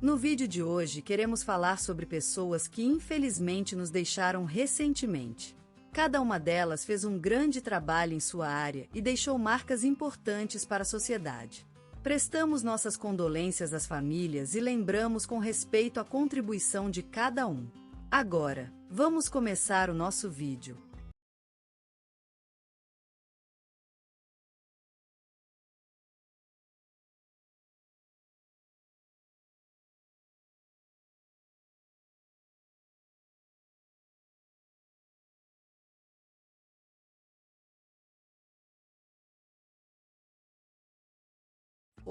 No vídeo de hoje queremos falar sobre pessoas que infelizmente nos deixaram recentemente. Cada uma delas fez um grande trabalho em sua área e deixou marcas importantes para a sociedade. Prestamos nossas condolências às famílias e lembramos com respeito a contribuição de cada um. Agora, vamos começar o nosso vídeo.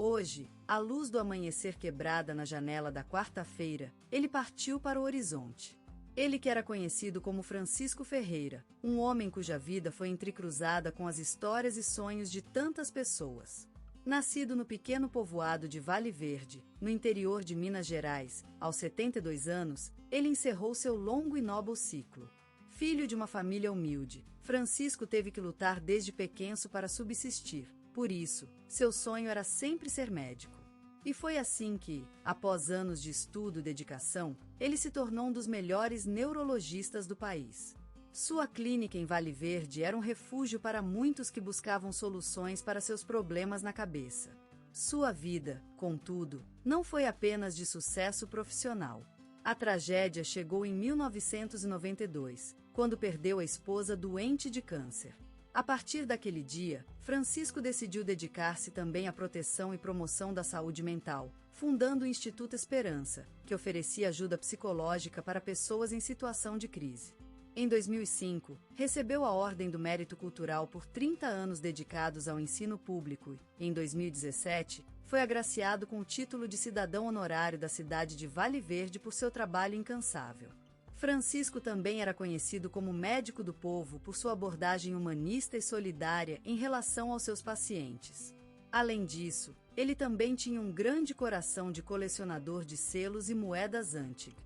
Hoje, à luz do amanhecer quebrada na janela da quarta-feira, ele partiu para o horizonte. Ele que era conhecido como Francisco Ferreira, um homem cuja vida foi entrecruzada com as histórias e sonhos de tantas pessoas. Nascido no pequeno povoado de Vale Verde, no interior de Minas Gerais, aos 72 anos, ele encerrou seu longo e nobre ciclo. Filho de uma família humilde, Francisco teve que lutar desde pequeno para subsistir. Por isso, seu sonho era sempre ser médico. E foi assim que, após anos de estudo e dedicação, ele se tornou um dos melhores neurologistas do país. Sua clínica em Vale Verde era um refúgio para muitos que buscavam soluções para seus problemas na cabeça. Sua vida, contudo, não foi apenas de sucesso profissional. A tragédia chegou em 1992, quando perdeu a esposa doente de câncer. A partir daquele dia, Francisco decidiu dedicar-se também à proteção e promoção da saúde mental, fundando o Instituto Esperança, que oferecia ajuda psicológica para pessoas em situação de crise. Em 2005, recebeu a Ordem do Mérito Cultural por 30 anos dedicados ao ensino público e, em 2017, foi agraciado com o título de cidadão honorário da cidade de Vale Verde por seu trabalho incansável. Francisco também era conhecido como médico do povo por sua abordagem humanista e solidária em relação aos seus pacientes. Além disso, ele também tinha um grande coração de colecionador de selos e moedas antigas.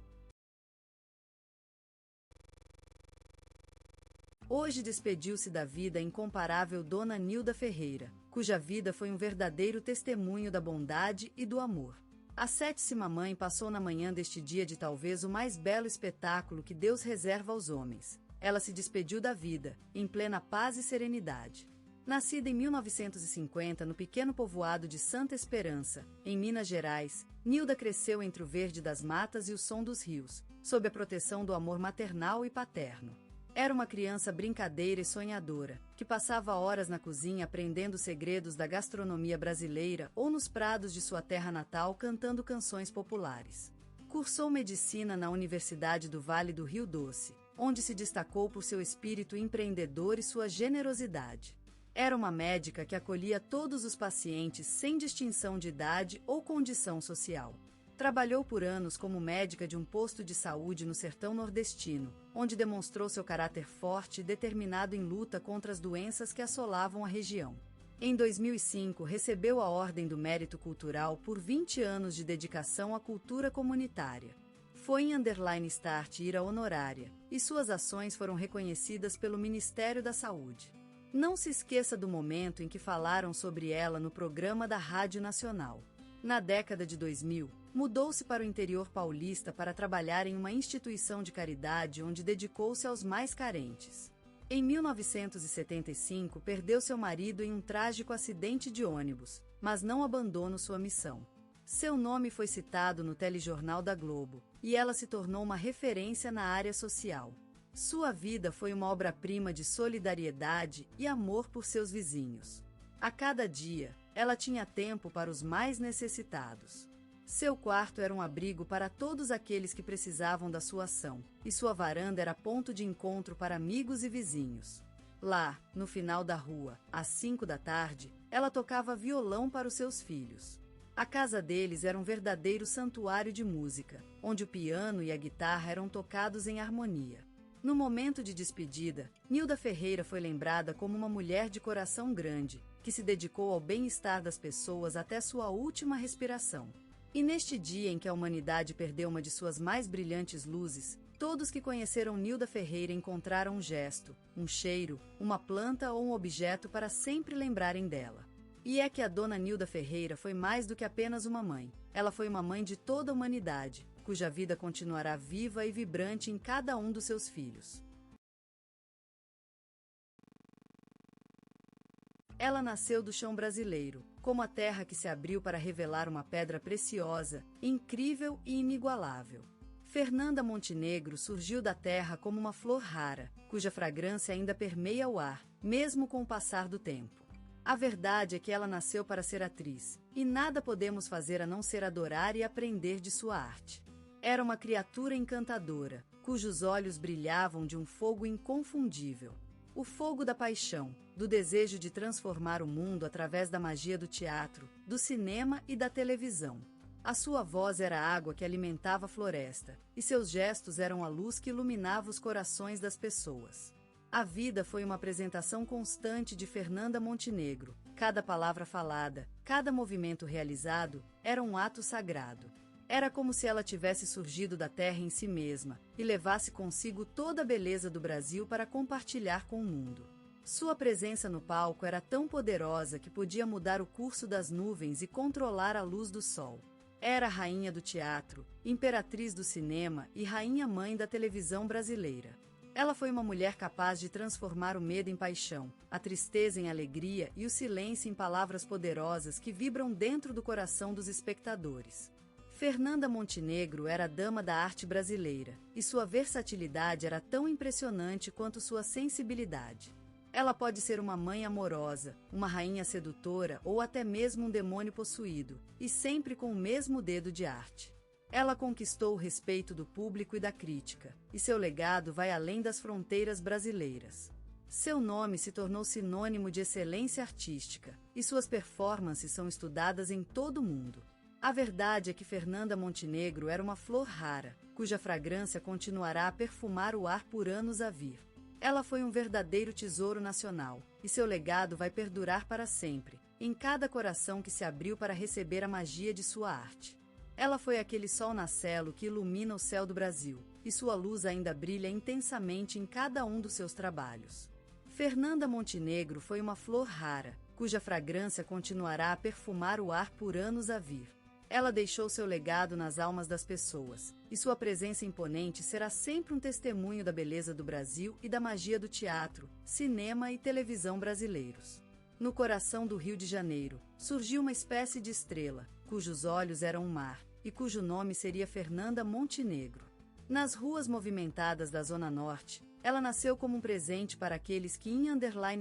Hoje despediu-se da vida a incomparável Dona Nilda Ferreira, cuja vida foi um verdadeiro testemunho da bondade e do amor. A Sétima Mãe passou na manhã deste dia de talvez o mais belo espetáculo que Deus reserva aos homens. Ela se despediu da vida, em plena paz e serenidade. Nascida em 1950 no pequeno povoado de Santa Esperança, em Minas Gerais, Nilda cresceu entre o verde das matas e o som dos rios, sob a proteção do amor maternal e paterno. Era uma criança brincadeira e sonhadora, que passava horas na cozinha aprendendo segredos da gastronomia brasileira ou nos prados de sua terra natal cantando canções populares. Cursou medicina na Universidade do Vale do Rio Doce, onde se destacou por seu espírito empreendedor e sua generosidade. Era uma médica que acolhia todos os pacientes sem distinção de idade ou condição social. Trabalhou por anos como médica de um posto de saúde no sertão nordestino, onde demonstrou seu caráter forte e determinado em luta contra as doenças que assolavam a região. Em 2005, recebeu a Ordem do Mérito Cultural por 20 anos de dedicação à cultura comunitária. Foi em *start ira honorária, e suas ações foram reconhecidas pelo Ministério da Saúde. Não se esqueça do momento em que falaram sobre ela no programa da Rádio Nacional. Na década de 2000, mudou-se para o interior paulista para trabalhar em uma instituição de caridade onde dedicou-se aos mais carentes. Em 1975, perdeu seu marido em um trágico acidente de ônibus, mas não abandonou sua missão. Seu nome foi citado no telejornal da Globo, e ela se tornou uma referência na área social. Sua vida foi uma obra-prima de solidariedade e amor por seus vizinhos. A cada dia, ela tinha tempo para os mais necessitados. Seu quarto era um abrigo para todos aqueles que precisavam da sua ação, e sua varanda era ponto de encontro para amigos e vizinhos. Lá, no final da rua, às 5 da tarde, ela tocava violão para os seus filhos. A casa deles era um verdadeiro santuário de música, onde o piano e a guitarra eram tocados em harmonia. No momento de despedida, Nilda Ferreira foi lembrada como uma mulher de coração grande, que se dedicou ao bem-estar das pessoas até sua última respiração. E neste dia em que a humanidade perdeu uma de suas mais brilhantes luzes, todos que conheceram Nilda Ferreira encontraram um gesto, um cheiro, uma planta ou um objeto para sempre lembrarem dela. E é que a dona Nilda Ferreira foi mais do que apenas uma mãe. Ela foi uma mãe de toda a humanidade, cuja vida continuará viva e vibrante em cada um dos seus filhos. Ela nasceu do chão brasileiro, como a terra que se abriu para revelar uma pedra preciosa, incrível e inigualável. Fernanda Montenegro surgiu da terra como uma flor rara, cuja fragrância ainda permeia o ar, mesmo com o passar do tempo. A verdade é que ela nasceu para ser atriz, e nada podemos fazer a não ser adorar e aprender de sua arte. Era uma criatura encantadora, cujos olhos brilhavam de um fogo inconfundível. O fogo da paixão, do desejo de transformar o mundo através da magia do teatro, do cinema e da televisão. A sua voz era a água que alimentava a floresta, e seus gestos eram a luz que iluminava os corações das pessoas. A vida foi uma apresentação constante de Fernanda Montenegro. Cada palavra falada, cada movimento realizado, era um ato sagrado. Era como se ela tivesse surgido da terra em si mesma, e levasse consigo toda a beleza do Brasil para compartilhar com o mundo. Sua presença no palco era tão poderosa que podia mudar o curso das nuvens e controlar a luz do sol. Era a rainha do teatro, imperatriz do cinema e rainha-mãe da televisão brasileira. Ela foi uma mulher capaz de transformar o medo em paixão, a tristeza em alegria e o silêncio em palavras poderosas que vibram dentro do coração dos espectadores. Fernanda Montenegro era a dama da arte brasileira, e sua versatilidade era tão impressionante quanto sua sensibilidade. Ela pode ser uma mãe amorosa, uma rainha sedutora ou até mesmo um demônio possuído, e sempre com o mesmo dedo de arte. Ela conquistou o respeito do público e da crítica, e seu legado vai além das fronteiras brasileiras. Seu nome se tornou sinônimo de excelência artística, e suas performances são estudadas em todo o mundo. A verdade é que Fernanda Montenegro era uma flor rara, cuja fragrância continuará a perfumar o ar por anos a vir. Ela foi um verdadeiro tesouro nacional, e seu legado vai perdurar para sempre, em cada coração que se abriu para receber a magia de sua arte. Ela foi aquele sol nacelo que ilumina o céu do Brasil, e sua luz ainda brilha intensamente em cada um dos seus trabalhos. Fernanda Montenegro foi uma flor rara, cuja fragrância continuará a perfumar o ar por anos a vir. Ela deixou seu legado nas almas das pessoas, e sua presença imponente será sempre um testemunho da beleza do Brasil e da magia do teatro, cinema e televisão brasileiros. No coração do Rio de Janeiro, surgiu uma espécie de estrela, cujos olhos eram um mar, e cujo nome seria Fernanda Montenegro. Nas ruas movimentadas da Zona Norte, ela nasceu como um presente para aqueles que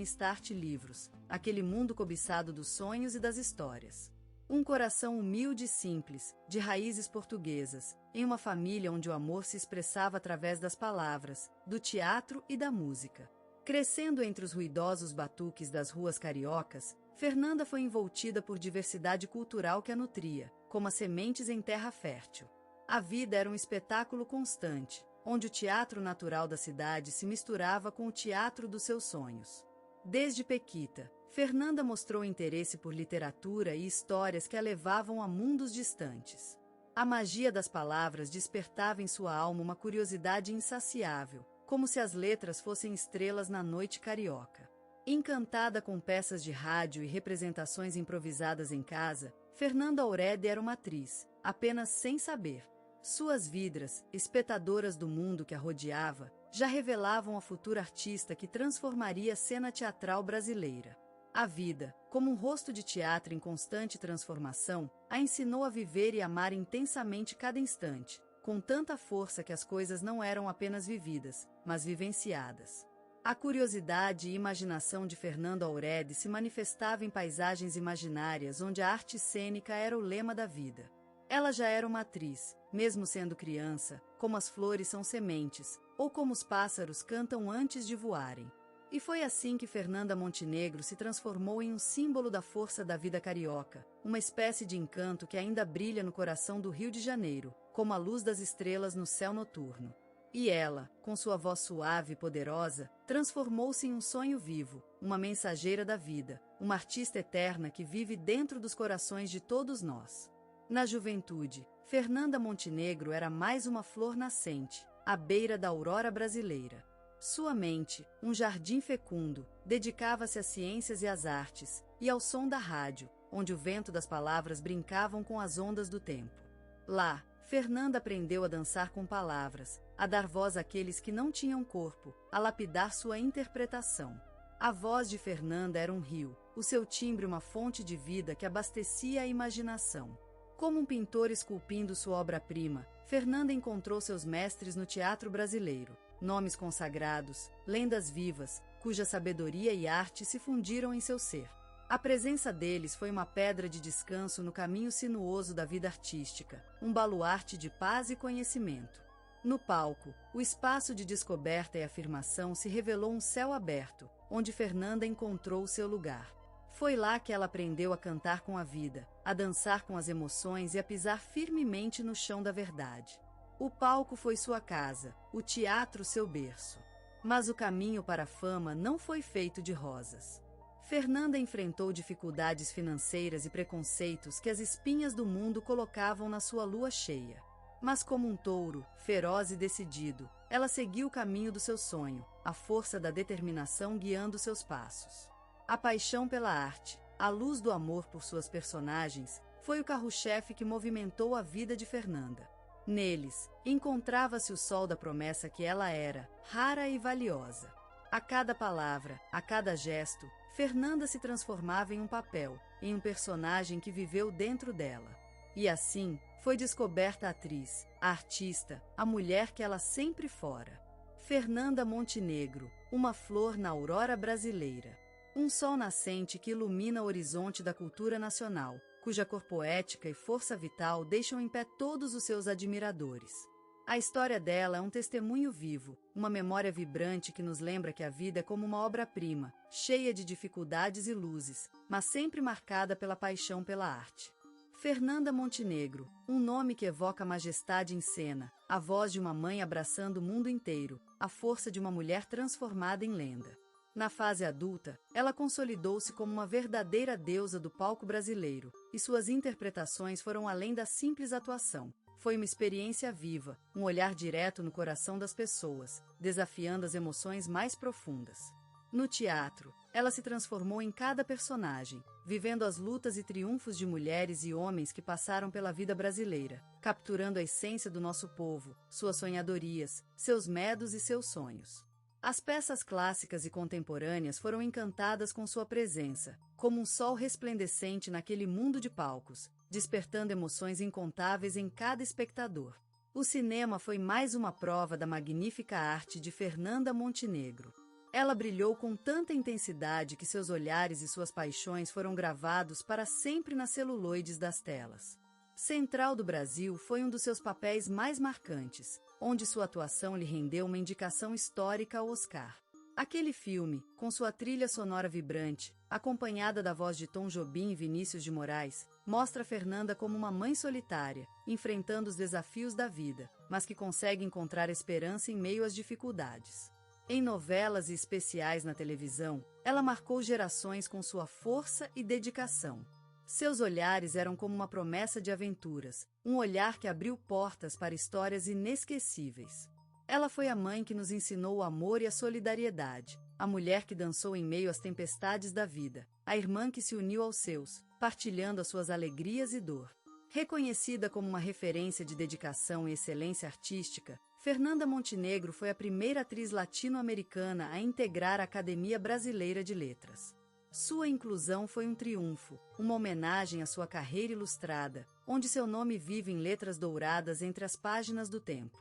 _start livros, aquele mundo cobiçado dos sonhos e das histórias. Um coração humilde e simples, de raízes portuguesas, em uma família onde o amor se expressava através das palavras, do teatro e da música. Crescendo entre os ruidosos batuques das ruas cariocas, Fernanda foi envolvida por diversidade cultural que a nutria, como as sementes em terra fértil. A vida era um espetáculo constante, onde o teatro natural da cidade se misturava com o teatro dos seus sonhos. Desde pequita, Fernanda mostrou interesse por literatura e histórias que a levavam a mundos distantes. A magia das palavras despertava em sua alma uma curiosidade insaciável, como se as letras fossem estrelas na noite carioca. Encantada com peças de rádio e representações improvisadas em casa, Fernanda Aurede era uma atriz, apenas sem saber. Suas vidras, espectadoras do mundo que a rodeava, já revelavam a futura artista que transformaria a cena teatral brasileira. A vida, como um rosto de teatro em constante transformação, a ensinou a viver e amar intensamente cada instante, com tanta força que as coisas não eram apenas vividas, mas vivenciadas. A curiosidade e imaginação de Fernanda Aurede se manifestava em paisagens imaginárias onde a arte cênica era o lema da vida. Ela já era uma atriz, mesmo sendo criança, como as flores são sementes, ou como os pássaros cantam antes de voarem. E foi assim que Fernanda Montenegro se transformou em um símbolo da força da vida carioca, uma espécie de encanto que ainda brilha no coração do Rio de Janeiro, como a luz das estrelas no céu noturno. E ela, com sua voz suave e poderosa, transformou-se em um sonho vivo, uma mensageira da vida, uma artista eterna que vive dentro dos corações de todos nós. Na juventude, Fernanda Montenegro era mais uma flor nascente, à beira da aurora brasileira. Sua mente, um jardim fecundo, dedicava-se às ciências e às artes, e ao som da rádio, onde o vento das palavras brincavam com as ondas do tempo. Lá, Fernanda aprendeu a dançar com palavras, a dar voz àqueles que não tinham corpo, a lapidar sua interpretação. A voz de Fernanda era um rio, o seu timbre uma fonte de vida que abastecia a imaginação. Como um pintor esculpindo sua obra-prima, Fernanda encontrou seus mestres no teatro brasileiro, nomes consagrados, lendas vivas, cuja sabedoria e arte se fundiram em seu ser. A presença deles foi uma pedra de descanso no caminho sinuoso da vida artística, um baluarte de paz e conhecimento. No palco, o espaço de descoberta e afirmação se revelou um céu aberto, onde Fernanda encontrou seu lugar. Foi lá que ela aprendeu a cantar com a vida, a dançar com as emoções e a pisar firmemente no chão da verdade. O palco foi sua casa, o teatro seu berço. Mas o caminho para a fama não foi feito de rosas. Fernanda enfrentou dificuldades financeiras e preconceitos que as espinhas do mundo colocavam na sua lua cheia. Mas como um touro, feroz e decidido, ela seguiu o caminho do seu sonho, a força da determinação guiando seus passos. A paixão pela arte, a luz do amor por suas personagens, foi o carro-chefe que movimentou a vida de Fernanda. Neles, encontrava-se o sol da promessa que ela era, rara e valiosa. A cada palavra, a cada gesto, Fernanda se transformava em um papel, em um personagem que viveu dentro dela. E assim, foi descoberta a atriz, a artista, a mulher que ela sempre fora. Fernanda Montenegro, uma flor na aurora brasileira. Um sol nascente que ilumina o horizonte da cultura nacional, cuja cor poética e força vital deixam em pé todos os seus admiradores. A história dela é um testemunho vivo, uma memória vibrante que nos lembra que a vida é como uma obra-prima, cheia de dificuldades e luzes, mas sempre marcada pela paixão pela arte. Fernanda Montenegro, um nome que evoca a majestade em cena, a voz de uma mãe abraçando o mundo inteiro, a força de uma mulher transformada em lenda. Na fase adulta, ela consolidou-se como uma verdadeira deusa do palco brasileiro, e suas interpretações foram além da simples atuação. Foi uma experiência viva, um olhar direto no coração das pessoas, desafiando as emoções mais profundas. No teatro, ela se transformou em cada personagem, vivendo as lutas e triunfos de mulheres e homens que passaram pela vida brasileira, capturando a essência do nosso povo, suas sonhadorias, seus medos e seus sonhos. As peças clássicas e contemporâneas foram encantadas com sua presença, como um sol resplandecente naquele mundo de palcos, despertando emoções incontáveis em cada espectador. O cinema foi mais uma prova da magnífica arte de Fernanda Montenegro. Ela brilhou com tanta intensidade que seus olhares e suas paixões foram gravados para sempre nas celuloides das telas. Central do Brasil foi um dos seus papéis mais marcantes, onde sua atuação lhe rendeu uma indicação histórica ao Oscar. Aquele filme, com sua trilha sonora vibrante, acompanhada da voz de Tom Jobim e Vinícius de Moraes, mostra Fernanda como uma mãe solitária, enfrentando os desafios da vida, mas que consegue encontrar esperança em meio às dificuldades. Em novelas e especiais na televisão, ela marcou gerações com sua força e dedicação. Seus olhares eram como uma promessa de aventuras, um olhar que abriu portas para histórias inesquecíveis. Ela foi a mãe que nos ensinou o amor e a solidariedade, a mulher que dançou em meio às tempestades da vida, a irmã que se uniu aos seus, partilhando as suas alegrias e dor. Reconhecida como uma referência de dedicação e excelência artística, Fernanda Montenegro foi a primeira atriz latino-americana a integrar a Academia Brasileira de Letras. Sua inclusão foi um triunfo, uma homenagem à sua carreira ilustrada, onde seu nome vive em letras douradas entre as páginas do tempo.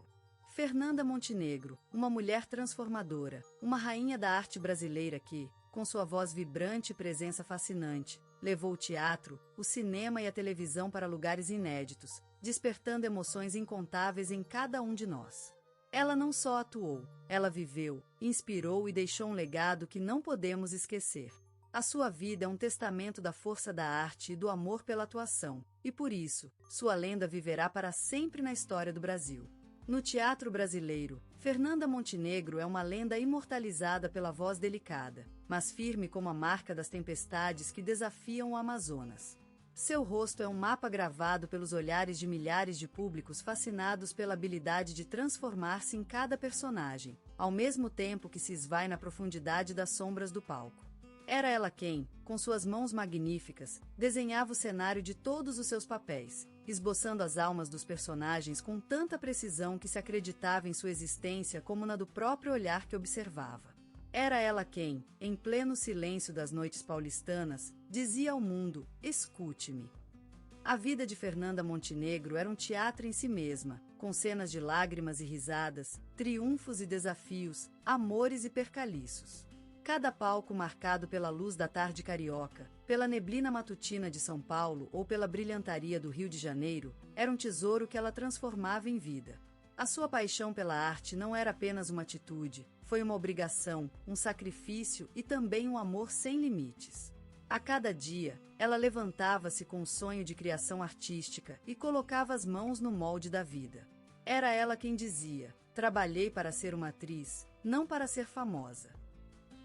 Fernanda Montenegro, uma mulher transformadora, uma rainha da arte brasileira que, com sua voz vibrante e presença fascinante, levou o teatro, o cinema e a televisão para lugares inéditos, despertando emoções incontáveis em cada um de nós. Ela não só atuou, ela viveu, inspirou e deixou um legado que não podemos esquecer. A sua vida é um testamento da força da arte e do amor pela atuação, e por isso, sua lenda viverá para sempre na história do Brasil. No teatro brasileiro, Fernanda Montenegro é uma lenda imortalizada pela voz delicada, mas firme como a marca das tempestades que desafiam o Amazonas. Seu rosto é um mapa gravado pelos olhares de milhares de públicos fascinados pela habilidade de transformar-se em cada personagem, ao mesmo tempo que se esvai na profundidade das sombras do palco. Era ela quem, com suas mãos magníficas, desenhava o cenário de todos os seus papéis, esboçando as almas dos personagens com tanta precisão que se acreditava em sua existência como na do próprio olhar que observava. Era ela quem, em pleno silêncio das noites paulistanas, dizia ao mundo: escute-me. A vida de Fernanda Montenegro era um teatro em si mesma, com cenas de lágrimas e risadas, triunfos e desafios, amores e percalços. Cada palco marcado pela luz da tarde carioca, pela neblina matutina de São Paulo ou pela brilhantaria do Rio de Janeiro, era um tesouro que ela transformava em vida. A sua paixão pela arte não era apenas uma atitude, foi uma obrigação, um sacrifício e também um amor sem limites. A cada dia, ela levantava-se com o sonho de criação artística e colocava as mãos no molde da vida. Era ela quem dizia: trabalhei para ser uma atriz, não para ser famosa.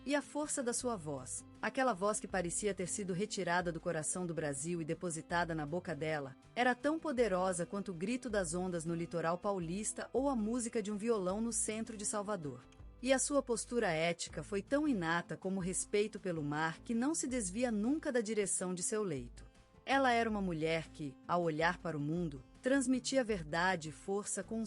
E a força da sua voz, aquela voz que parecia ter sido retirada do coração do Brasil e depositada na boca dela, era tão poderosa quanto o grito das ondas no litoral paulista ou a música de um violão no centro de Salvador. E a sua postura ética foi tão inata como o respeito pelo mar que não se desvia nunca da direção de seu leito. Ela era uma mulher que, ao olhar para o mundo, transmitia verdade e força com um